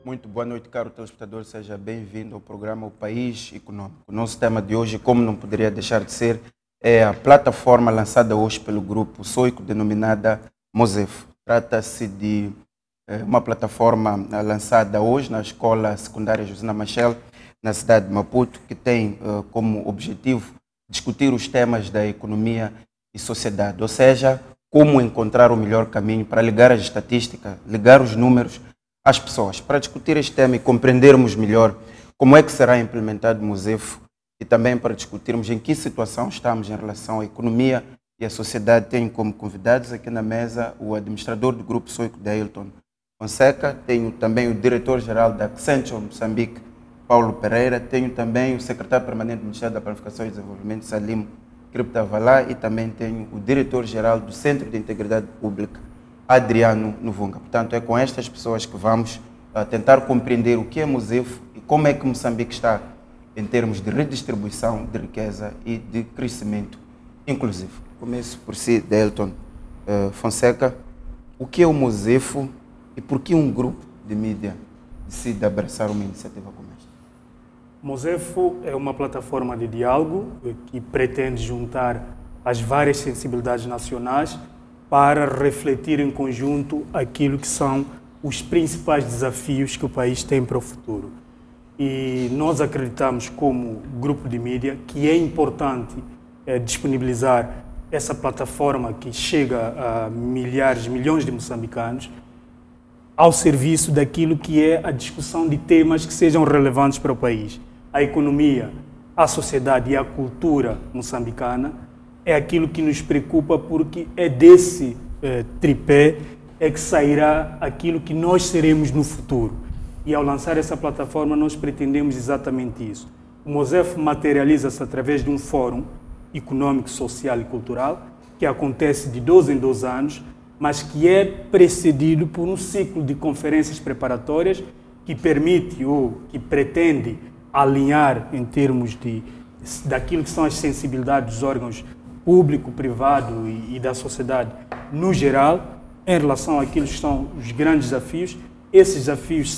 Muito boa noite, caro telespectador. Seja bem-vindo ao programa O País Econômico. O nosso tema de hoje, como não poderia deixar de ser, é a plataforma lançada hoje pelo grupo Soico, denominada Mosefo. Trata-se de uma plataforma lançada hoje na Escola Secundária Josina Machel, na cidade de Maputo, que tem como objetivo discutir os temas da economia e sociedade, ou seja, como encontrar o melhor caminho para ligar as estatísticas, ligar os números às pessoas. Para discutir este tema e compreendermos melhor como é que será implementado o Mosefo e também para discutirmos em que situação estamos em relação à economia e à sociedade, tenho como convidados aqui na mesa o administrador do Grupo Soico, Dailton Fonseca, tenho também o diretor-geral da Accenture Moçambique, Paulo Pereira, tenho também o secretário permanente do Ministério da Planificação e Desenvolvimento, Salim Criptavalá, e também tenho o diretor-geral do Centro de Integridade Pública, Adriano Novunga. Portanto, é com estas pessoas que vamos tentar compreender o que é Mosefo e como é que Moçambique está em termos de redistribuição de riqueza e de crescimento inclusivo. Começo por si, Dailton Fonseca. O que é o Mosefo e por que um grupo de mídia decide abraçar uma iniciativa como esta? Mosefo é uma plataforma de diálogo que pretende juntar as várias sensibilidades nacionais para refletir em conjunto aquilo que são os principais desafios que o país tem para o futuro. E nós acreditamos, como grupo de mídia, que é importante disponibilizar essa plataforma que chega a milhares, milhões de moçambicanos ao serviço daquilo que é a discussão de temas que sejam relevantes para o país. A economia, a sociedade e a cultura moçambicana é aquilo que nos preocupa, porque é desse tripé que sairá aquilo que nós seremos no futuro. E ao lançar essa plataforma nós pretendemos exatamente isso. O Mosefo materializa-se através de um fórum econômico, social e cultural que acontece de 2 em 2 anos, mas que é precedido por um ciclo de conferências preparatórias que permite ou que pretende alinhar em termos daquilo que são as sensibilidades dos órgãos público, privado e da sociedade no geral, em relação àquilo que são os grandes desafios. Esses desafios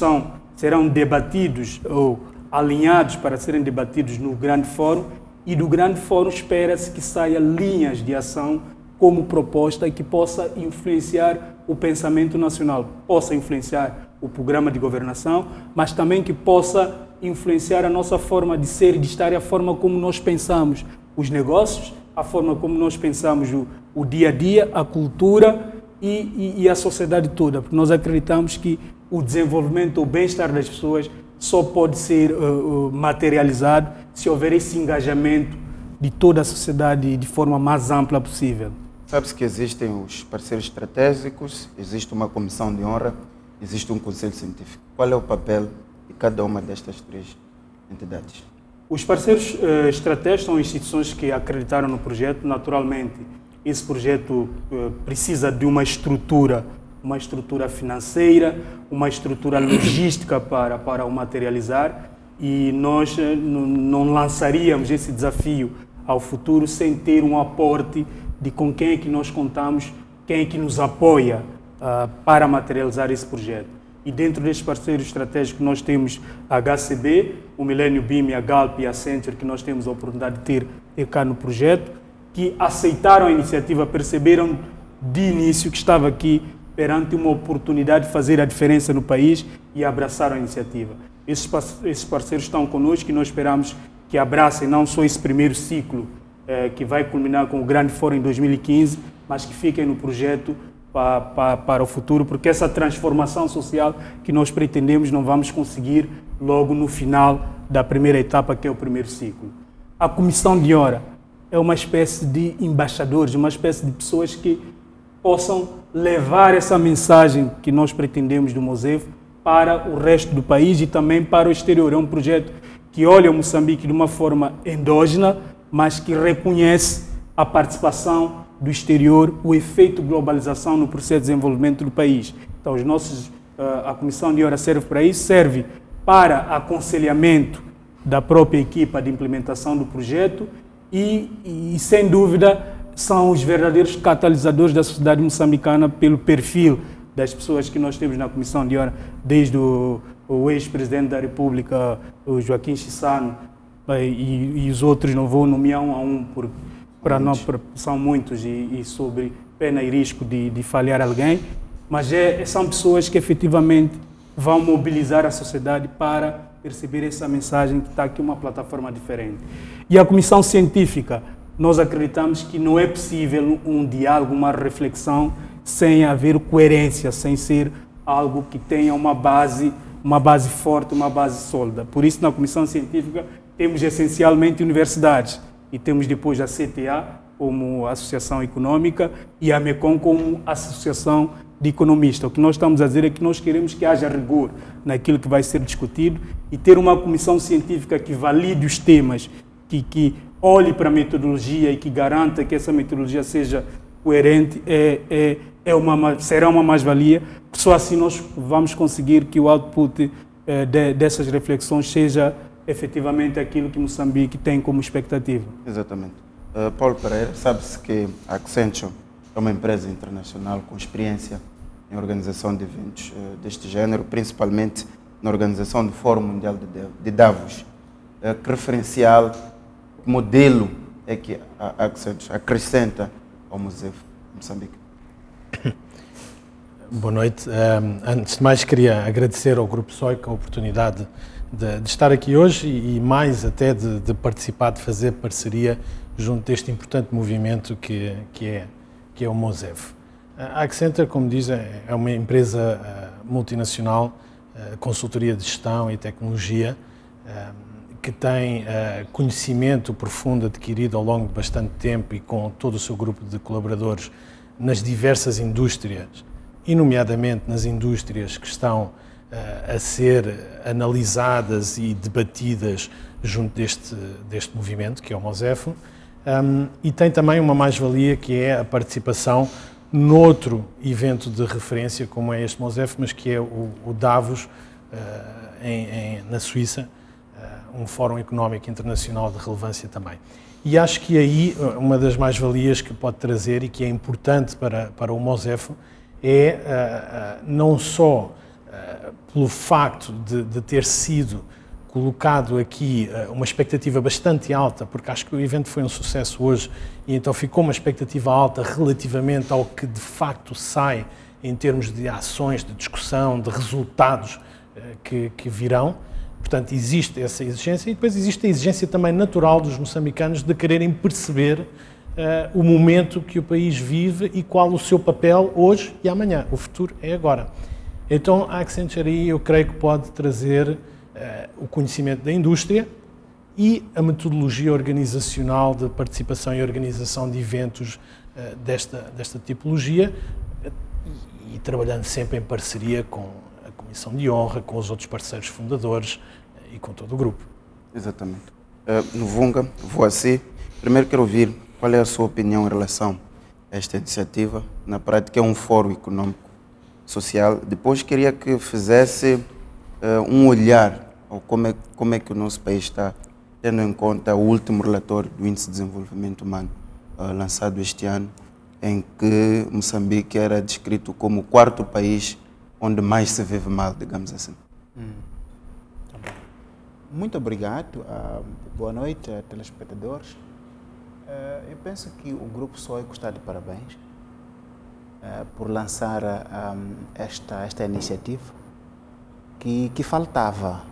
serão debatidos ou alinhados para serem debatidos no grande fórum, e do grande fórum espera-se que saia linhas de ação como proposta que possa influenciar o pensamento nacional, possa influenciar o programa de governação, mas também que possa influenciar a nossa forma de ser e de estar e a forma como nós pensamos os negócios, a forma como nós pensamos o dia a dia, a cultura e a sociedade toda, porque nós acreditamos que o desenvolvimento, o bem-estar das pessoas só pode ser materializado se houver esse engajamento de toda a sociedade de forma mais ampla possível. Sabe-se que existem os parceiros estratégicos, existe uma comissão de honra, existe um conselho científico. Qual é o papel de cada uma destas 3 entidades? Os parceiros estratégicos são instituições que acreditaram no projeto. Naturalmente, esse projeto precisa de uma estrutura financeira, uma estrutura logística para o materializar, e nós não lançaríamos esse desafio ao futuro sem ter um aporte de com quem é que nós contamos, quem é que nos apoia para materializar esse projeto. E dentro destes parceiros estratégicos nós temos a HCB, o Millennium BIM, a Galp e a Accenture, que nós temos a oportunidade de ter cá no projeto, que aceitaram a iniciativa, perceberam de início que estava aqui perante uma oportunidade de fazer a diferença no país e abraçaram a iniciativa. Esses parceiros estão conosco e nós esperamos que abracem não só esse primeiro ciclo, que vai culminar com o Grande Fórum em 2015, mas que fiquem no projeto para o futuro, porque essa transformação social que nós pretendemos não vamos conseguir logo no final da primeira etapa, que é o primeiro ciclo. A comissão de hora é uma espécie de embaixadores, uma espécie de pessoas que possam levar essa mensagem que nós pretendemos do Mosefo para o resto do país e também para o exterior. É um projeto que olha o Moçambique de uma forma endógena, mas que reconhece a participação do exterior, o efeito de globalização no processo de desenvolvimento do país. Então, a Comissão de Hora serve para isso, serve para aconselhamento da própria equipa de implementação do projeto e sem dúvida, são os verdadeiros catalisadores da sociedade moçambicana pelo perfil das pessoas que nós temos na Comissão de Hora, desde o ex-presidente da República, o Joaquim Chissano, e os outros não vou nomear um a um, são muitos e sobre pena e risco de falhar alguém, mas são pessoas que efetivamente vão mobilizar a sociedade para perceber essa mensagem que está aqui uma plataforma diferente. E a comissão científica, nós acreditamos que não é possível um diálogo, uma reflexão sem haver coerência, sem ser algo que tenha uma base forte, uma base sólida. Por isso, na comissão científica, temos essencialmente universidades e temos depois a CTA como associação econômica e a MECOM como associação de economistas. O que nós estamos a dizer é que nós queremos que haja rigor naquilo que vai ser discutido e ter uma comissão científica que valide os temas, que olhe para a metodologia e que garanta que essa metodologia seja coerente, será uma mais-valia. Só assim nós vamos conseguir que o output dessas reflexões seja efetivamente aquilo que Moçambique tem como expectativa. Exatamente. Paulo Pereira, sabe-se que a Accenture é uma empresa internacional com experiência em organização de eventos deste género, principalmente na organização do Fórum Mundial de Davos. Que referencial, que modelo é que a Accenture acrescenta ao Museu de Moçambique? Boa noite. Antes de mais, queria agradecer ao Grupo SOIC a oportunidade de estar aqui hoje e mais até de participar, de fazer parceria junto deste importante movimento que é o MOSEF. A Accenture, como diz, é uma empresa multinacional, consultoria de gestão e tecnologia, que tem conhecimento profundo adquirido ao longo de bastante tempo e com todo o seu grupo de colaboradores nas diversas indústrias, e nomeadamente nas indústrias que estão a ser analisadas e debatidas junto deste movimento, que é o MOSEF, e tem também uma mais-valia que é a participação noutro evento de referência, como é este MOSEF, mas que é o Davos, na Suíça, um fórum económico internacional de relevância também. E acho que aí uma das mais-valias que pode trazer e que é importante para o MOSEF é não só pelo facto de ter sido colocado aqui uma expectativa bastante alta, porque acho que o evento foi um sucesso hoje e então ficou uma expectativa alta relativamente ao que de facto sai em termos de ações, de discussão, de resultados que virão. Portanto, existe essa exigência e depois existe a exigência também natural dos moçambicanos de quererem perceber o momento que o país vive e qual o seu papel hoje e amanhã. O futuro é agora. Então, a Accenture aí eu creio que pode trazer o conhecimento da indústria e a metodologia organizacional de participação e organização de eventos desta tipologia e trabalhando sempre em parceria com a Comissão de Honra, com os outros parceiros fundadores e com todo o grupo. Exatamente. Nuvunga, vou assim. Primeiro quero ouvir qual é a sua opinião em relação a esta iniciativa. Na prática é um fórum econômico social. Depois queria que fizesse um olhar ao como é que o nosso país está, tendo em conta o último relatório do Índice de Desenvolvimento Humano lançado este ano, em que Moçambique era descrito como o quarto país onde mais se vive mal, digamos assim. Tá bom. Muito obrigado. Boa noite, telespectadores. Eu penso que o Grupo SOIC está de parabéns por lançar esta iniciativa que faltava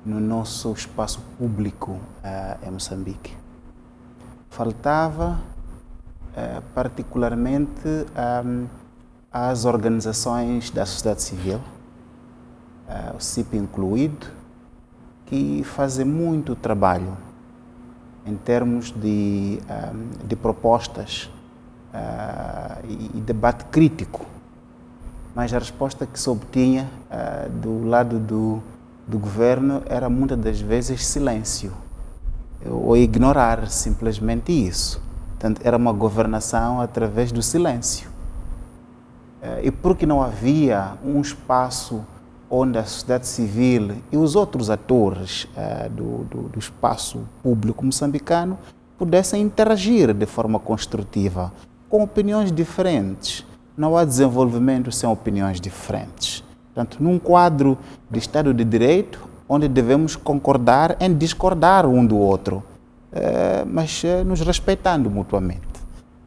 no nosso espaço público em Moçambique. Faltava particularmente às organizações da sociedade civil, o CIP incluído, que fazem muito trabalho em termos de propostas e debate crítico, mas a resposta que se obtinha do lado do governo era muitas das vezes silêncio ou ignorar simplesmente isso. Portanto, era uma governação através do silêncio. E porque não havia um espaço onde a sociedade civil e os outros atores do espaço público moçambicano pudessem interagir de forma construtiva, com opiniões diferentes. Não há desenvolvimento sem opiniões diferentes. Portanto, num quadro de Estado de Direito, onde devemos concordar em discordar um do outro, mas nos respeitando mutuamente.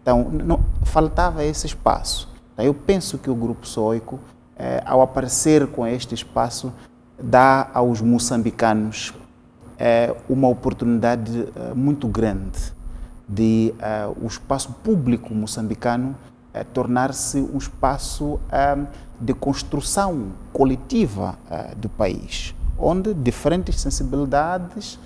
Então, faltava esse espaço. Então, eu penso que o Grupo SOICO, ao aparecer com este espaço, dá aos moçambicanos uma oportunidade muito grande de o espaço público moçambicano tornar-se um espaço de construção coletiva do país, onde diferentes sensibilidades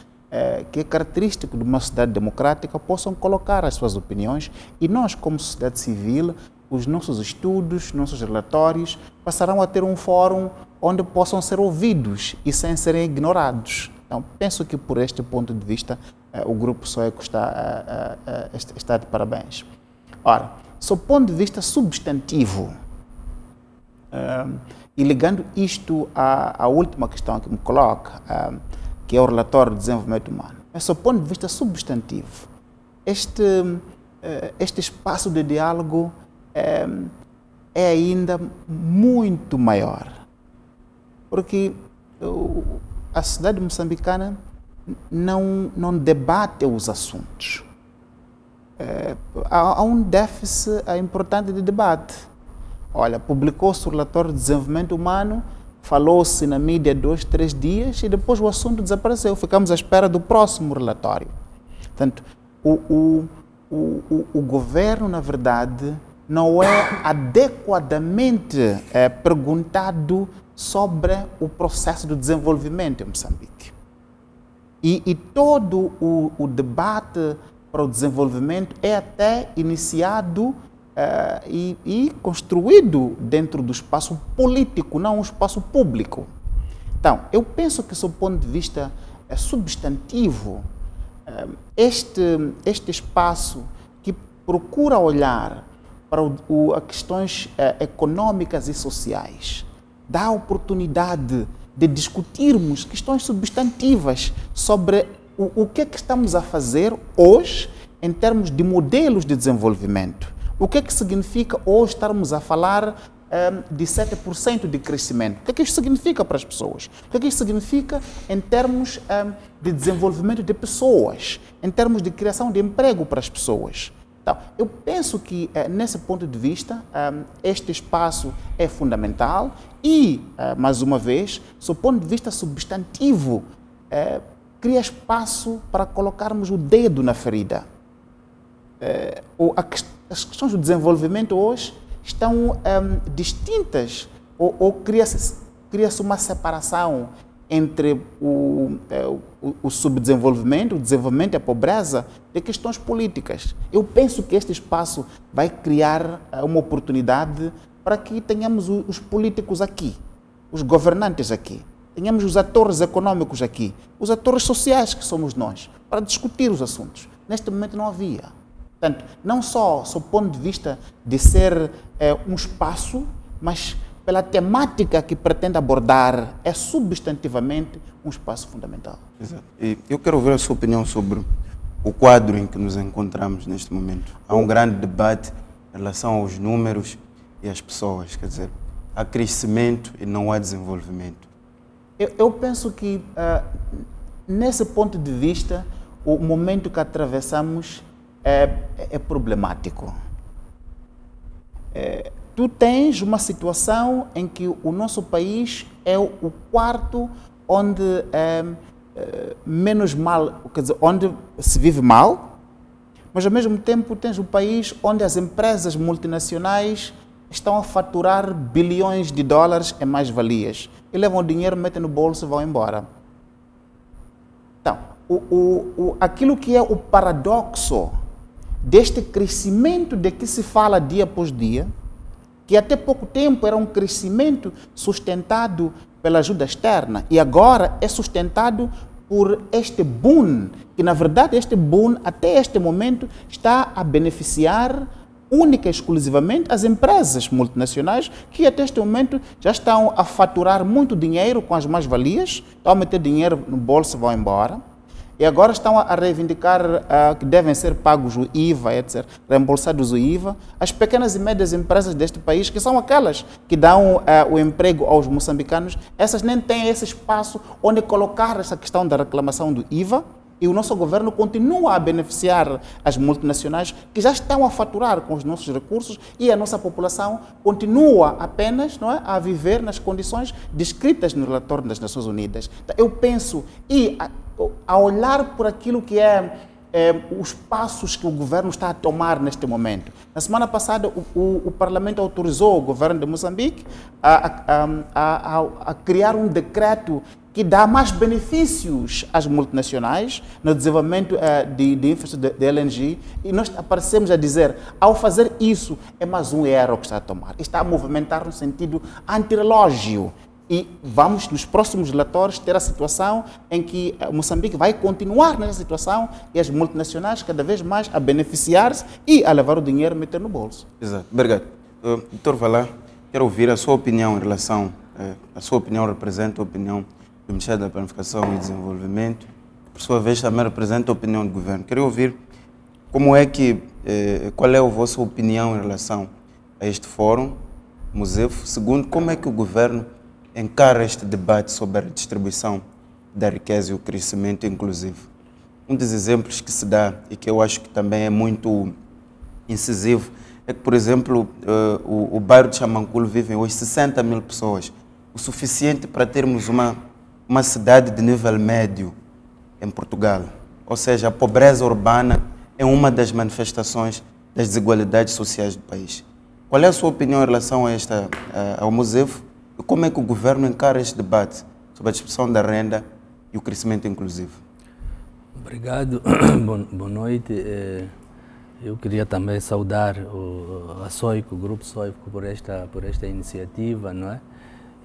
que é característico de uma sociedade democrática possam colocar as suas opiniões e nós, como sociedade civil, os nossos estudos, nossos relatórios passarão a ter um fórum onde possam ser ouvidos e sem serem ignorados. Então, penso que por este ponto de vista o Grupo SOICO está de parabéns. Ora, sob o ponto de vista substantivo, e ligando isto à última questão que me coloca, que é o relatório de desenvolvimento humano, mas sob o ponto de vista substantivo, este espaço de diálogo é ainda muito maior, porque a sociedade moçambicana não debate os assuntos. Há um déficit importante de debate. Olha, publicou-se o relatório de desenvolvimento humano, falou-se na mídia 2, 3 dias e depois o assunto desapareceu. Ficamos à espera do próximo relatório. Portanto, o governo, na verdade, não é adequadamente perguntado sobre o processo de desenvolvimento em Moçambique. E todo o debate para o desenvolvimento é até iniciado e construído dentro do espaço político, não um espaço público. Então, eu penso que, sob o ponto de vista substantivo, este espaço que procura olhar para as questões econômicas e sociais dá a oportunidade de discutirmos questões substantivas sobre o que é que estamos a fazer hoje em termos de modelos de desenvolvimento. O que é que significa hoje estarmos a falar de 7% de crescimento? O que é que isso significa para as pessoas? O que é que isso significa em termos de desenvolvimento de pessoas, em termos de criação de emprego para as pessoas? Então, eu penso que, nesse ponto de vista, este espaço é fundamental e, mais uma vez, sob o ponto de vista substantivo, cria espaço para colocarmos o dedo na ferida. As questões do desenvolvimento hoje estão distintas ou cria-se uma separação entre o subdesenvolvimento, o desenvolvimento e a pobreza de questões políticas. Eu penso que este espaço vai criar uma oportunidade para que tenhamos os políticos aqui, os governantes aqui, tenhamos os atores econômicos aqui, os atores sociais que somos nós, para discutir os assuntos. Neste momento não havia. Portanto, não só sob o ponto de vista de ser um espaço, mas pela temática que pretende abordar, é substantivamente um espaço fundamental. Exato. E eu quero ouvir a sua opinião sobre o quadro em que nos encontramos neste momento. Há um grande debate em relação aos números e às pessoas, quer dizer, há crescimento e não há desenvolvimento. Eu penso que, nesse ponto de vista, o momento que atravessamos é problemático. Tu tens uma situação em que o nosso país é o quarto onde menos mal, quer dizer, onde se vive mal, mas ao mesmo tempo tens o país onde as empresas multinacionais estão a faturar bilhões de dólares em mais-valias e levam o dinheiro, metem no bolso e vão embora. Então, aquilo que é o paradoxo deste crescimento de que se fala dia após dia, que até pouco tempo era um crescimento sustentado pela ajuda externa e agora é sustentado por este boom, que na verdade este boom até este momento está a beneficiar única e exclusivamente as empresas multinacionais que até este momento já estão a faturar muito dinheiro com as mais-valias, estão a meter dinheiro no bolso e vão embora. E agora estão a reivindicar que devem ser pagos o IVA, etc., reembolsados o IVA. As pequenas e médias empresas deste país, que são aquelas que dão o emprego aos moçambicanos, essas nem têm esse espaço onde colocar essa questão da reclamação do IVA. E o nosso governo continua a beneficiar as multinacionais que já estão a faturar com os nossos recursos e a nossa população continua apenas, não é, a viver nas condições descritas no relatório das Nações Unidas. Então, eu penso, e a olhar por aquilo que os passos que o governo está a tomar neste momento. Na semana passada, o Parlamento autorizou o governo de Moçambique a criar um decreto que dá mais benefícios às multinacionais no desenvolvimento de infraestrutura de LNG, e nós aparecemos a dizer, ao fazer isso, é mais um erro que está a tomar. Está a movimentar no sentido antirrelógio. E vamos, nos próximos relatórios, ter a situação em que Moçambique vai continuar nessa situação e as multinacionais cada vez mais a beneficiar-se e a levar o dinheiro e meter no bolso. Exato. Obrigado. Doutor Valá, quero ouvir a sua opinião em relação, a sua opinião representa a opinião do Ministério da Planificação e Desenvolvimento, por sua vez também representa a opinião do governo. Queria ouvir como é que, qual é a vossa opinião em relação a este fórum, Mosefo. Segundo, como é que o governo encara este debate sobre a distribuição da riqueza e o crescimento inclusivo. Um dos exemplos que se dá e que eu acho que também é muito incisivo é que, por exemplo, o bairro de Xamanculo vivem hoje 60 mil pessoas, o suficiente para termos uma cidade de nível médio em Portugal. Ou seja, a pobreza urbana é uma das manifestações das desigualdades sociais do país. Qual é a sua opinião em relação a ao Mosefo? E como é que o governo encara este debate sobre a distribuição da renda e o crescimento inclusivo? Obrigado, boa noite. Eu queria também saudar a SOICO, o Grupo SOICO, por esta iniciativa, não é?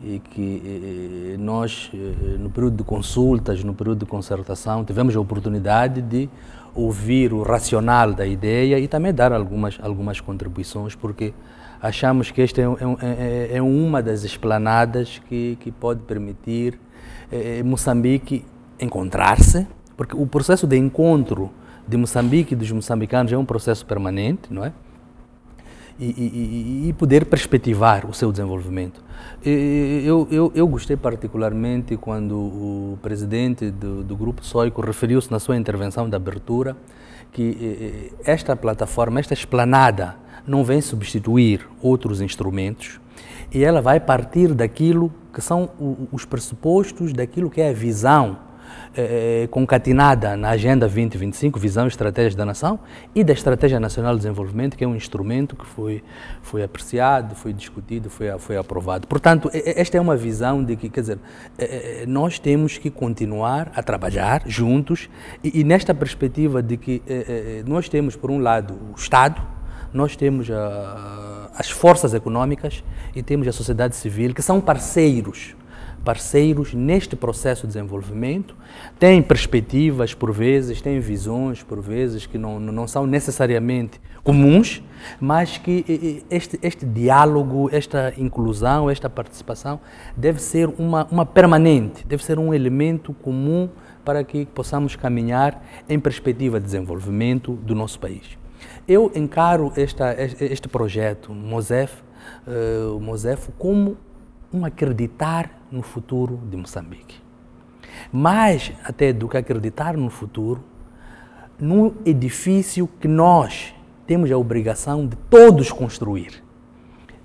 E que nós, no período de consultas, no período de concertação, tivemos a oportunidade de ouvir o racional da ideia e também dar algumas contribuições, porque achamos que esta é uma das esplanadas que pode permitir Moçambique encontrar-se, porque o processo de encontro de Moçambique e dos moçambicanos é um processo permanente, não é? E poder perspectivar o seu desenvolvimento. Eu gostei particularmente quando o presidente do Grupo SOICO referiu-se na sua intervenção de abertura que esta plataforma, esta esplanada, não vem substituir outros instrumentos e ela vai partir daquilo que são os pressupostos, daquilo que é a visão concatenada na Agenda 2025, Visão e Estratégia da Nação, e da Estratégia Nacional de Desenvolvimento, que é um instrumento que foi apreciado, foi discutido, foi aprovado. Portanto, esta é uma visão de que, quer dizer, nós temos que continuar a trabalhar juntos e nesta perspectiva de que nós temos, por um lado, o Estado, nós temos as forças econômicas e temos a sociedade civil, que são parceiros neste processo de desenvolvimento, têm perspectivas por vezes, têm visões por vezes que não são necessariamente comuns, mas que este diálogo, esta inclusão, esta participação deve ser uma permanente, deve ser um elemento comum para que possamos caminhar em perspectiva de desenvolvimento do nosso país. Eu encaro este projeto Mosefo como um acreditar no futuro de Moçambique. Mais até do que acreditar no futuro, num edifício que nós temos a obrigação de todos construir,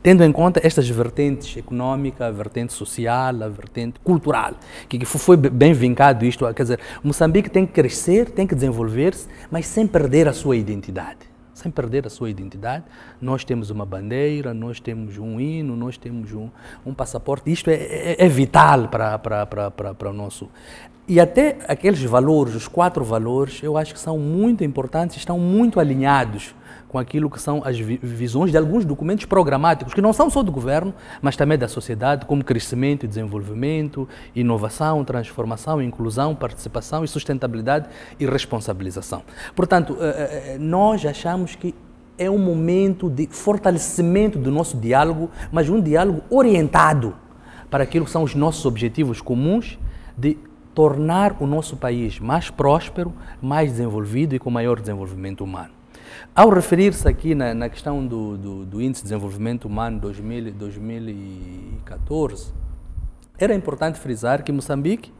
tendo em conta estas vertentes econômica, a vertente social, a vertente cultural, que foi bem vincado isto, quer dizer, Moçambique tem que crescer, tem que desenvolver-se, mas sem perder a sua identidade. Sem perder a sua identidade, nós temos uma bandeira, nós temos um hino, nós temos um passaporte. Isto é vital para o nosso... E até aqueles valores, os 4 valores, eu acho que são muito importantes, estão muito alinhados com aquilo que são as visões de alguns documentos programáticos, que não são só do governo, mas também da sociedade, como crescimento e desenvolvimento, inovação, transformação, inclusão, participação e sustentabilidade e responsabilização. Portanto, nós achamos que é um momento de fortalecimento do nosso diálogo, mas um diálogo orientado para aquilo que são os nossos objetivos comuns de tornar o nosso país mais próspero, mais desenvolvido e com maior desenvolvimento humano. Ao referir-se aqui na questão do Índice de Desenvolvimento Humano 2014, era importante frisar que Moçambique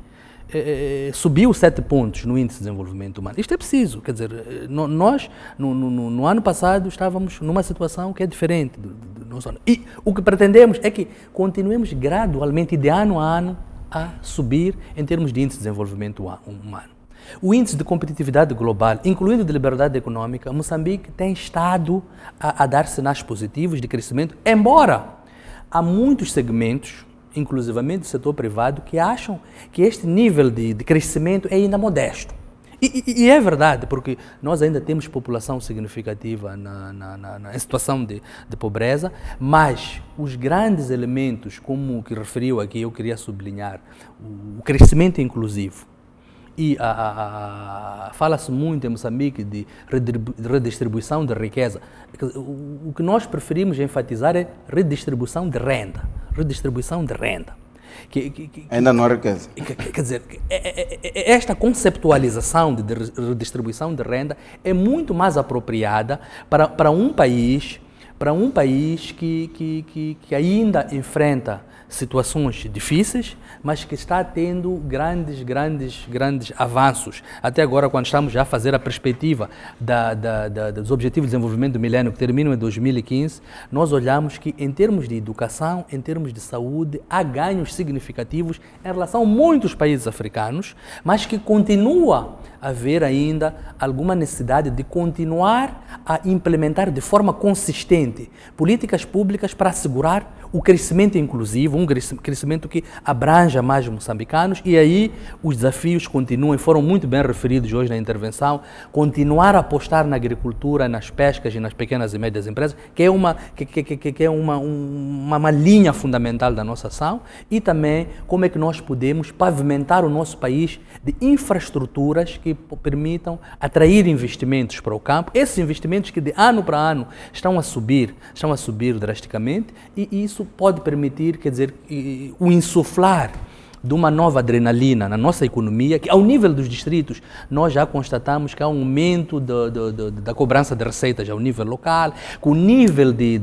subiu 7 pontos no Índice de Desenvolvimento Humano. Isto é preciso, quer dizer, nós no ano passado estávamos numa situação que é diferente do nosso ano. E o que pretendemos é que continuemos gradualmente, de ano a ano, a subir em termos de Índice de Desenvolvimento Humano. O índice de competitividade global, incluindo de liberdade econômica, Moçambique tem estado a dar sinais positivos de crescimento, embora há muitos segmentos, inclusivamente do setor privado, que acham que este nível de crescimento é ainda modesto. E é verdade, porque nós ainda temos população significativa em situação de pobreza, mas os grandes elementos, como o que referiu aqui, eu queria sublinhar, o crescimento inclusivo. E fala-se muito em Moçambique de redistribuição de riqueza. O que nós preferimos enfatizar é redistribuição de renda. Redistribuição de renda. Ainda não há riqueza. Quer dizer, esta conceptualização de redistribuição de renda é muito mais apropriada para um país que ainda enfrenta situações difíceis, mas que está tendo grandes avanços. Até agora, quando estamos já a fazer a perspectiva dos Objetivos de Desenvolvimento do Milênio, que terminam em 2015, nós olhamos que, em termos de educação, em termos de saúde, há ganhos significativos em relação a muitos países africanos, mas que continua a haver ainda alguma necessidade de continuar a implementar de forma consistente políticas públicas para assegurar o crescimento inclusivo, um crescimento que abranja mais moçambicanos, e aí os desafios continuam, e foram muito bem referidos hoje na intervenção, continuar a apostar na agricultura, nas pescas e nas pequenas e médias empresas, que é uma linha fundamental da nossa ação, e também como é que nós podemos pavimentar o nosso país de infraestruturas que permitam atrair investimentos para o campo, esses investimentos que de ano para ano estão a subir drasticamente, e isso pode permitir, quer dizer, o insuflar de uma nova adrenalina na nossa economia, que ao nível dos distritos nós já constatamos que há um aumento da cobrança de receitas ao nível local, que o nível de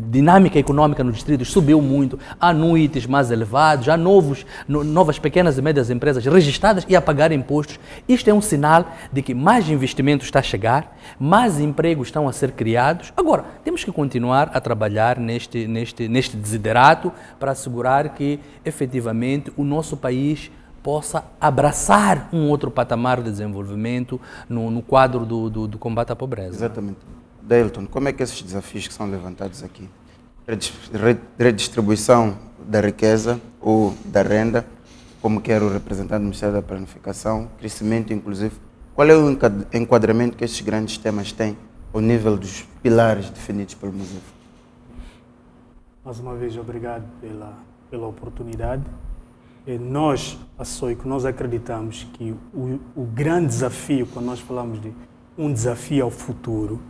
dinâmica econômica nos distritos subiu muito, há NUITs mais elevados, há novas pequenas e médias empresas registradas e a pagar impostos. Isto é um sinal de que mais investimento está a chegar, mais empregos estão a ser criados. Agora, temos que continuar a trabalhar neste desiderato para assegurar que, efetivamente, o nosso país possa abraçar um outro patamar de desenvolvimento no quadro do combate à pobreza. Exatamente. Deilton, como é que esses desafios que são levantados aqui, redistribuição da riqueza ou da renda, como quer o representante do Ministério da Planificação, crescimento inclusive, qual é o enquadramento que estes grandes temas têm ao nível dos pilares definidos pelo museu? Mais uma vez, obrigado pela oportunidade. Nós, a SOICO, nós acreditamos que o grande desafio, quando nós falamos de um desafio ao futuro,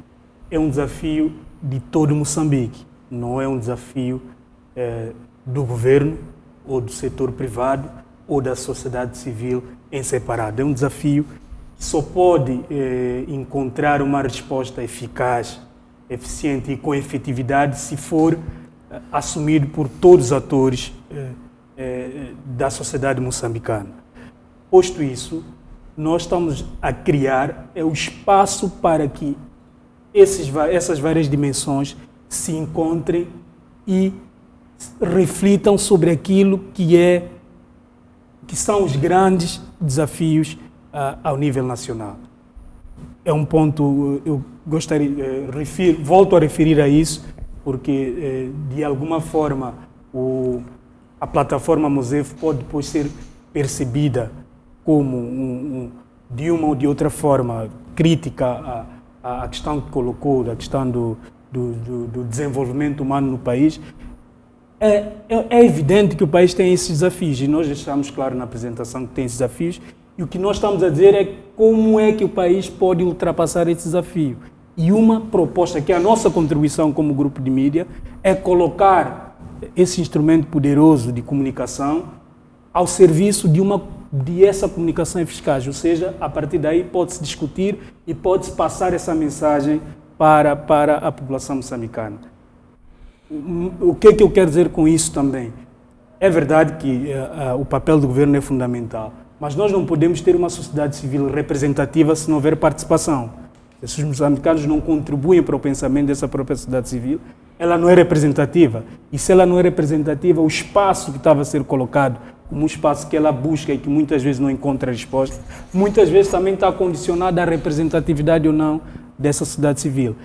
é um desafio de todo Moçambique, não é um desafio do governo ou do setor privado ou da sociedade civil em separado. É um desafio que só pode encontrar uma resposta eficaz, eficiente e com efetividade se for assumido por todos os atores da sociedade moçambicana. Posto isso, nós estamos a criar o espaço para que essas várias dimensões se encontrem e reflitam sobre aquilo que são os grandes desafios ao nível nacional. É um ponto, eu gostaria, volto a referir a isso, porque de alguma forma a plataforma Mosef pode depois ser percebida como de uma ou de outra forma crítica à questão que colocou, da questão do desenvolvimento humano no país. É evidente que o país tem esses desafios e nós deixamos claro na apresentação que tem esses desafios, e o que nós estamos a dizer é como é que o país pode ultrapassar esse desafio. E uma proposta que é a nossa contribuição como grupo de mídia é colocar esse instrumento poderoso de comunicação ao serviço de uma de essa comunicação eficaz, ou seja, a partir daí pode-se discutir e pode-se passar essa mensagem para a população moçambicana. O que é que eu quero dizer com isso também? É verdade que o papel do governo é fundamental, mas nós não podemos ter uma sociedade civil representativa se não houver participação. Se os moçambicanos não contribuem para o pensamento dessa própria sociedade civil, ela não é representativa. E se ela não é representativa, o espaço que estava a ser colocado como um espaço que ela busca e que muitas vezes não encontra resposta, muitas vezes também está condicionado à representatividade ou não dessa sociedade civil.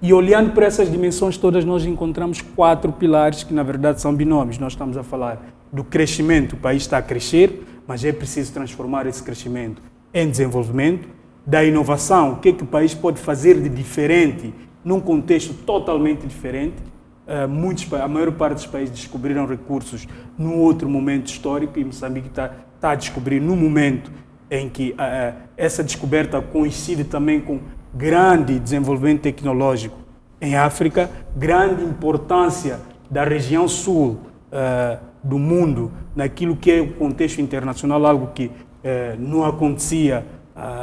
E olhando para essas dimensões todas, nós encontramos 4 pilares que, na verdade, são binômios. Nós estamos a falar do crescimento, o país está a crescer, mas é preciso transformar esse crescimento em desenvolvimento. Da inovação, o que é que o país pode fazer de diferente num contexto totalmente diferente. A maior parte dos países descobriram recursos num outro momento histórico e Moçambique está a descobrir num momento em que essa descoberta coincide também com grande desenvolvimento tecnológico em África, grande importância da região sul do mundo naquilo que é o contexto internacional, algo que não acontecia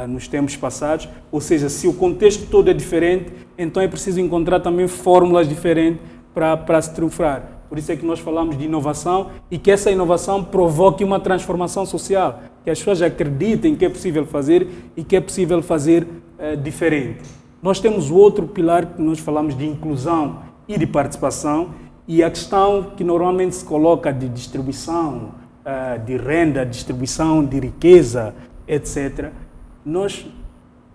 nos tempos passados. Ou seja, se o contexto todo é diferente, então é preciso encontrar também fórmulas diferentes para se triunfar. Por isso é que nós falamos de inovação e que essa inovação provoque uma transformação social, que as pessoas acreditem que é possível fazer e que é possível fazer diferente. Nós temos o outro pilar que nós falamos de inclusão e de participação, e a questão que normalmente se coloca de distribuição de renda, distribuição de riqueza, etc. Nós,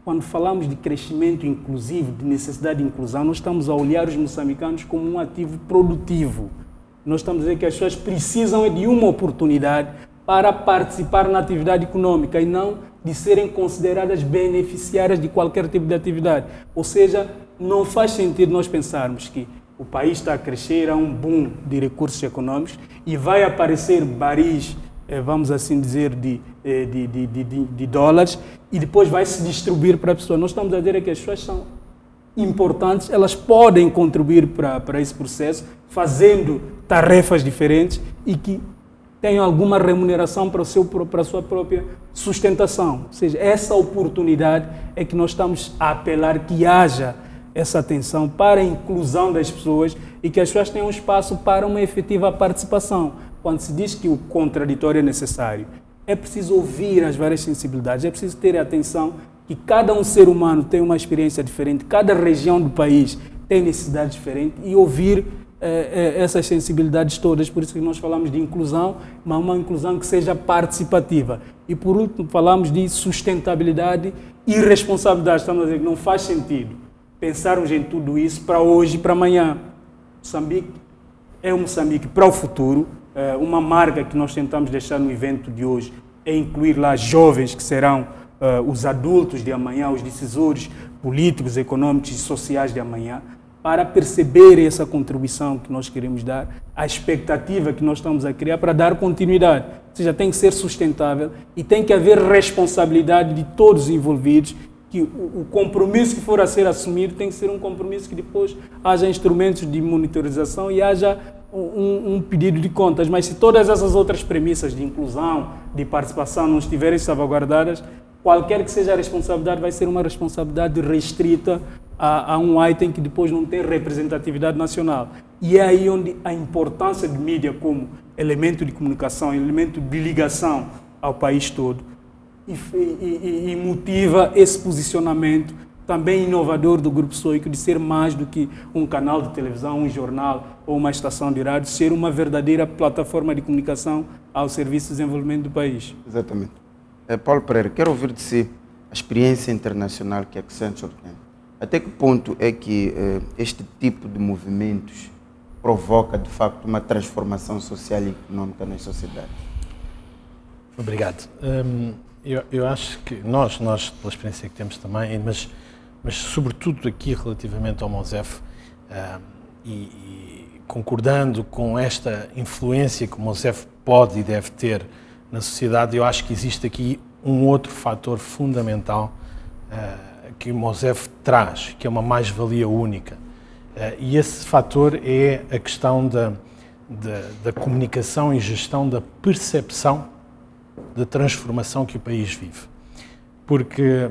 quando falamos de crescimento inclusivo, de necessidade de inclusão, nós estamos a olhar os moçambicanos como um ativo produtivo. Nós estamos a dizer que as pessoas precisam de uma oportunidade para participar na atividade econômica e não de serem consideradas beneficiárias de qualquer tipo de atividade. Ou seja, não faz sentido nós pensarmos que o país está a crescer, há um boom de recursos econômicos e vai aparecer baris, vamos assim dizer, de dólares e depois vai se distribuir para a pessoa. Nós estamos a dizer que as pessoas são importantes, elas podem contribuir para esse processo, fazendo tarefas diferentes e que tenham alguma remuneração para a sua própria sustentação. Ou seja, essa oportunidade é que nós estamos a apelar que haja essa atenção para a inclusão das pessoas e que as pessoas tenham espaço para uma efetiva participação. Quando se diz que o contraditório é necessário, é preciso ouvir as várias sensibilidades, é preciso ter atenção que cada um ser humano tem uma experiência diferente, cada região do país tem necessidades diferentes e ouvir essas sensibilidades todas. Por isso que nós falamos de inclusão, mas uma inclusão que seja participativa. E por último, falamos de sustentabilidade e responsabilidade. Estamos a dizer que não faz sentido pensarmos em tudo isso para hoje e para amanhã. Moçambique é um Moçambique para o futuro. Uma marca que nós tentamos deixar no evento de hoje é incluir lá jovens que serão os adultos de amanhã, os decisores políticos, econômicos e sociais de amanhã, para perceber essa contribuição que nós queremos dar, a expectativa que nós estamos a criar para dar continuidade. Ou seja, tem que ser sustentável e tem que haver responsabilidade de todos os envolvidos, que o compromisso que for a ser assumido tem que ser um compromisso que depois haja instrumentos de monitorização e haja um pedido de contas. Mas se todas essas outras premissas de inclusão, de participação não estiverem salvaguardadas, qualquer que seja a responsabilidade vai ser uma responsabilidade restrita a um item que depois não tem representatividade nacional. E é aí onde a importância de mídia como elemento de comunicação, elemento de ligação ao país todo, e motiva esse posicionamento também inovador do Grupo Soico de ser mais do que um canal de televisão, um jornal ou uma estação de rádio, ser uma verdadeira plataforma de comunicação ao serviço do desenvolvimento do país. Exatamente. Paulo Pereira, quero ouvir de si a experiência internacional que a Accenture tem. Até que ponto é que este tipo de movimentos provoca, de facto, uma transformação social e econômica nas sociedades? Obrigado. Eu acho que nós, pela experiência que temos também, mas sobretudo aqui relativamente ao MOSEF, e concordando com esta influência que o MOSEF pode e deve ter na sociedade, eu acho que existe aqui um outro fator fundamental que o MOSEF traz, que é uma mais-valia única. E esse fator é a questão da comunicação e gestão da percepção de transformação que o país vive. Porque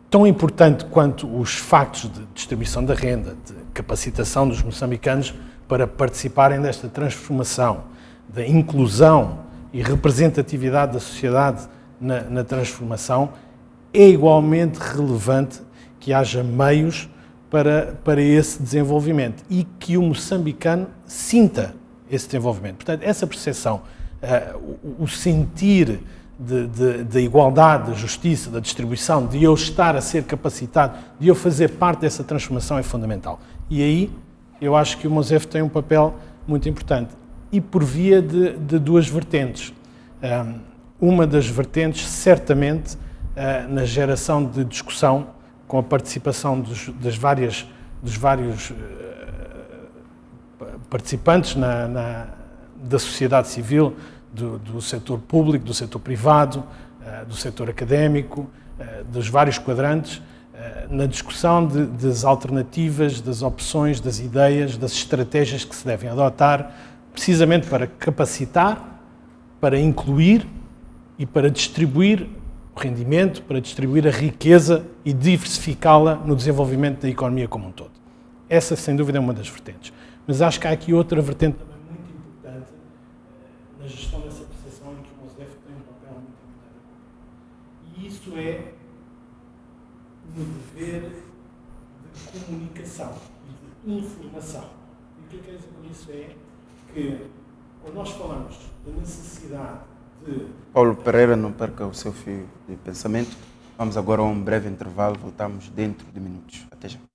tão importante quanto os factos de distribuição da renda, de capacitação dos moçambicanos para participarem desta transformação, da inclusão e representatividade da sociedade na transformação, é igualmente relevante que haja meios para esse desenvolvimento e que o moçambicano sinta esse desenvolvimento. Portanto, essa percepção, o sentir da igualdade, da justiça, da distribuição, de eu estar a ser capacitado, de eu fazer parte dessa transformação é fundamental. E aí eu acho que o Mosef tem um papel muito importante. E por via de duas vertentes. Uma das vertentes, certamente, na geração de discussão, com a participação dos vários participantes da sociedade civil, do setor público, do setor privado, do setor académico, dos vários quadrantes, na discussão das alternativas, das opções, das ideias, das estratégias que se devem adotar, precisamente para capacitar, para incluir e para distribuir o rendimento, para distribuir a riqueza e diversificá-la no desenvolvimento da economia como um todo. Essa, sem dúvida, é uma das vertentes. Mas acho que há aqui outra vertente também muito importante na gestão dessa percepção em que o Mosef tem um papel muito importante. E isso é no dever de comunicação e de informação. E o que eu quero dizer com isso é que, quando nós falamos da necessidade de... Paulo Pereira, não perca o seu fio de pensamento. Vamos agora a um breve intervalo, voltamos dentro de minutos. Até já.